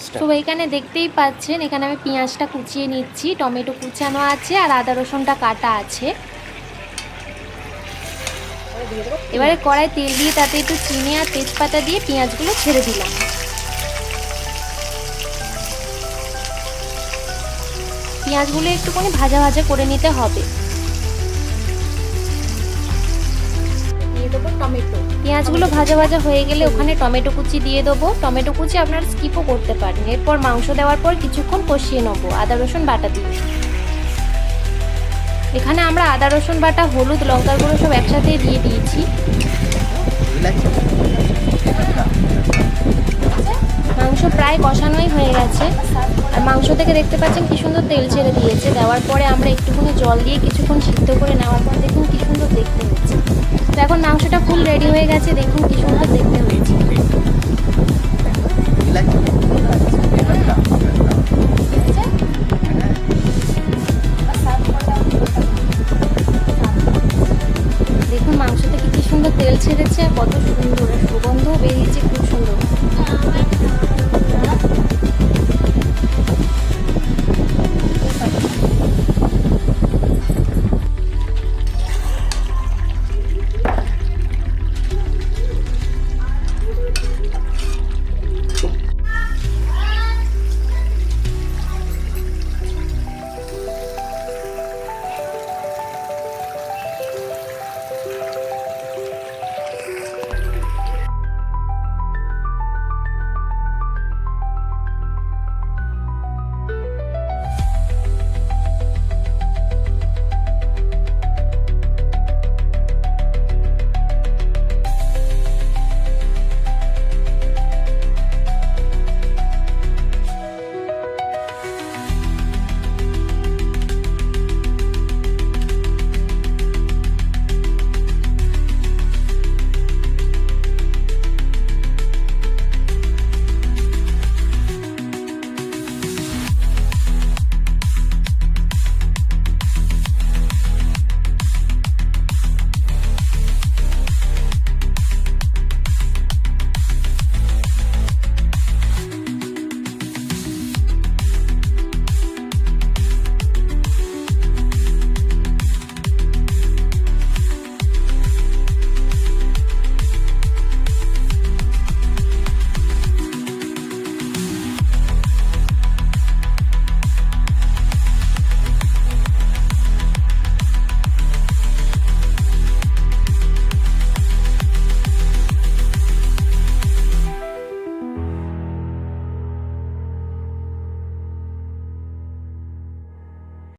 পেঁয়াজটা। তো এখানে দেখতেই পাচ্ছেন, এখানে আমি পেঁয়াজটা কুচিয়ে নিচ্ছি, টমেটো কুচানো আছে আর আদা রসুনটা কাটা আছে। এবারে কড়াই তেল দিয়ে তাতে একটু চিনি আর তেজপাতা দিয়ে পেঁয়াজগুলো ছেড়ে দিলাম। পেঁয়াজগুলো একটুখানি ভাজা ভাজা করে নিতে হবে। দিয়ে দেবো টমেটো। পেঁয়াজগুলো ভাজা ভাজা হয়ে গেলে ওখানে টমেটো কুচি দিয়ে দেবো। টমেটো কুচি আপনারা স্কিপও করতে পারেন। এরপর মাংস দেওয়ার পর কিছুক্ষণ কষিয়ে নেবো আদা রসুন বাটা দিয়ে। এখানে আমরা আদা রসুন বাটা, হলুদ, লঙ্কার গুঁড়ো সব একসাথে দিয়ে দিয়েছি। মাংস প্রায় কষানোই হয়ে গেছে আর মাংস থেকে দেখতে পাচ্ছেন কি সুন্দর তেল ছেড়ে দিয়েছে। দেওয়ার পরে আমরা একটুখানি জল দিয়ে কিছুক্ষণ সিদ্ধ করে নেওয়ার পর দেখুন কি সুন্দর দেখতে হয়েছে। তো এখন মাংসটা ফুল রেডি হয়ে গেছে, দেখুন কি সুন্দর দেখতে হয়েছে।